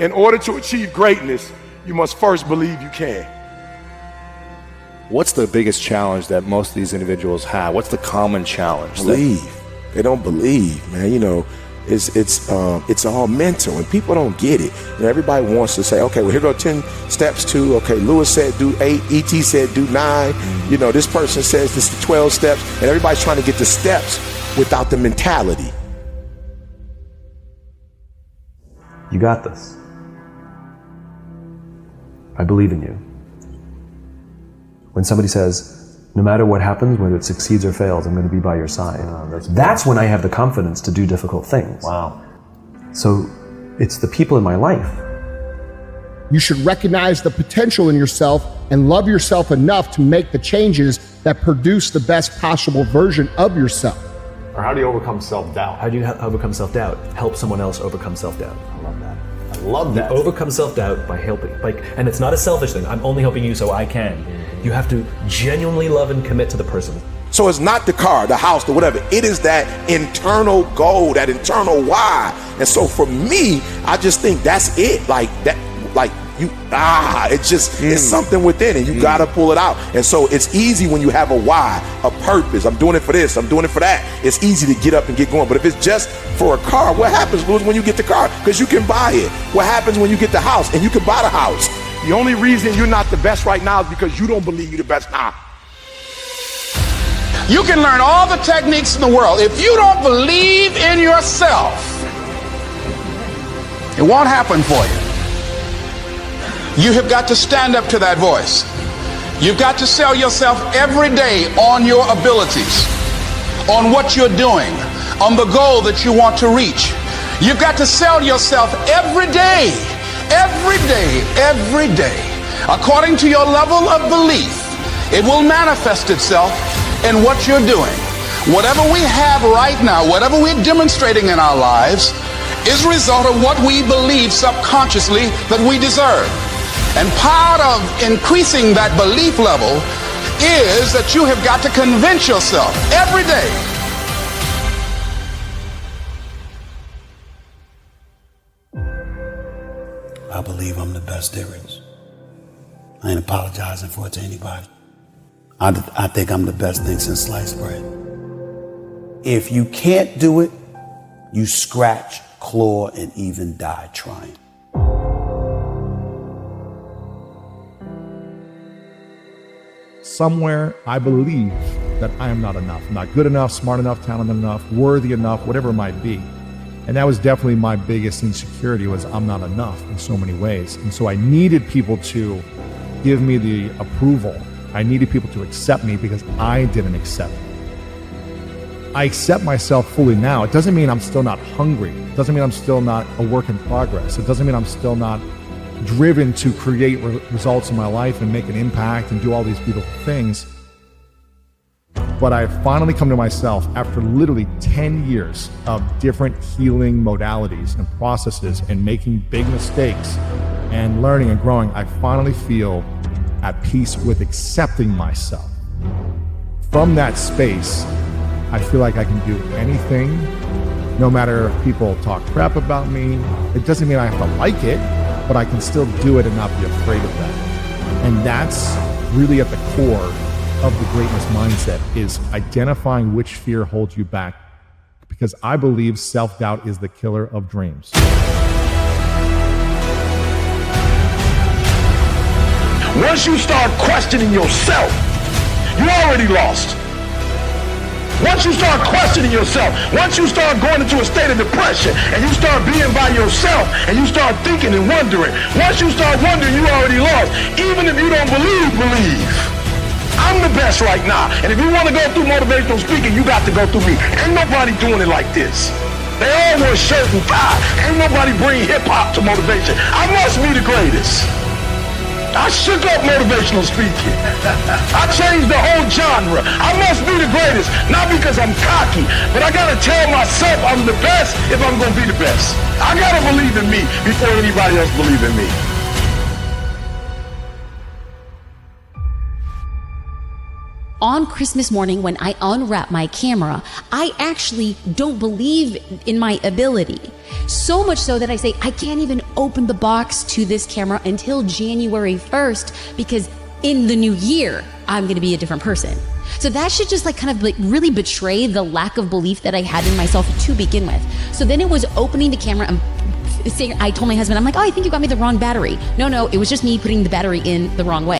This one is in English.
in order to achieve greatness, you must first believe you can. What's the biggest challenge that most of these individuals have? What's the common challenge? Believe. They don't believe, man. You know, it's all mental, and people don't get it. You know, everybody wants to say, okay, well, here go 10 steps to, okay, Lewis said do 8, E.T. said do 9. You know, this person says this is 12 steps, and everybody's trying to get the steps without the mentality. You got this. I believe in you. When somebody says, no matter what happens, whether it succeeds or fails, I'm going to be by your side. That's when I have the confidence to do difficult things. Wow. So it's the people in my life. You should recognize the potential in yourself and love yourself enough to make the changes that produce the best possible version of yourself. Or how do you overcome self-doubt? How do you overcome self-doubt? Help someone else overcome self-doubt. I love that. I love that. You overcome self-doubt by helping. And it's not a selfish thing. I'm only helping you so I can. You have to genuinely love and commit to the person. So it's not the car, the house, the whatever. It is that internal goal, that internal why. And so for me, I just think that's it. It's something within it. You gotta pull it out. And so it's easy when you have a why, a purpose. I'm doing it for this, I'm doing it for that. It's easy to get up and get going. But if it's just for a car, what happens, Louis, when you get the car? Because you can buy it. What happens when you get the house and you can buy the house? The only reason you're not the best right now is because you don't believe you're the best now. You can learn all the techniques in the world. If you don't believe in yourself, it won't happen for you. You have got to stand up to that voice. You've got to sell yourself every day on your abilities, on what you're doing, on the goal that you want to reach. You've got to sell yourself every day. Every day, every day, according to your level of belief, it will manifest itself in what you're doing. Whatever we have right now, whatever we're demonstrating in our lives, is a result of what we believe subconsciously that we deserve. And part of increasing that belief level is that you have got to convince yourself every day. I believe I'm the best there is. I ain't apologizing for it to anybody. I think I'm the best thing since sliced bread. If you can't do it, you scratch, claw, and even die trying. Somewhere I believe that I am not enough. I'm not good enough, smart enough, talented enough, worthy enough, whatever it might be. And that was definitely my biggest insecurity, was I'm not enough in so many ways. And so I needed people to give me the approval. I needed people to accept me because I didn't accept me. I accept myself fully now. It doesn't mean I'm still not hungry. It doesn't mean I'm still not a work in progress. It doesn't mean I'm still not driven to create results in my life and make an impact and do all these beautiful things. But I've finally come to myself after literally 10 years of different healing modalities and processes and making big mistakes and learning and growing. I finally feel at peace with accepting myself. From that space, I feel like I can do anything, no matter if people talk crap about me. It doesn't mean I have to like it, but I can still do it and not be afraid of that. And that's really at the core of the greatness mindset, is identifying which fear holds you back, because I believe self-doubt is the killer of dreams. Once you start questioning yourself, you already lost. Once you start questioning yourself, once you start going into a state of depression and you start being by yourself and you start thinking and wondering, once you start wondering, you already lost. Even if you don't believe. I'm the best right now. And if you want to go through motivational speaking, you got to go through me. Ain't nobody doing it like this. They all wear shirt and tie. Ain't nobody bring hip hop to motivation. I must be the greatest. I shook up motivational speaking. I changed the whole genre. I must be the greatest, not because I'm cocky, but I gotta tell myself I'm the best if I'm gonna be the best. I gotta believe in me before anybody else believes in me. on Christmas morning when I unwrap my camera, I actually don't believe in my ability. So much so that I say, I can't even open the box to this camera until January 1st, because in the new year, I'm gonna be a different person. So that should just kind of really betray the lack of belief that I had in myself to begin with. So then it was opening the camera and saying, I told my husband, I'm like, oh, I think you got me the wrong battery. No, it was just me putting the battery in the wrong way.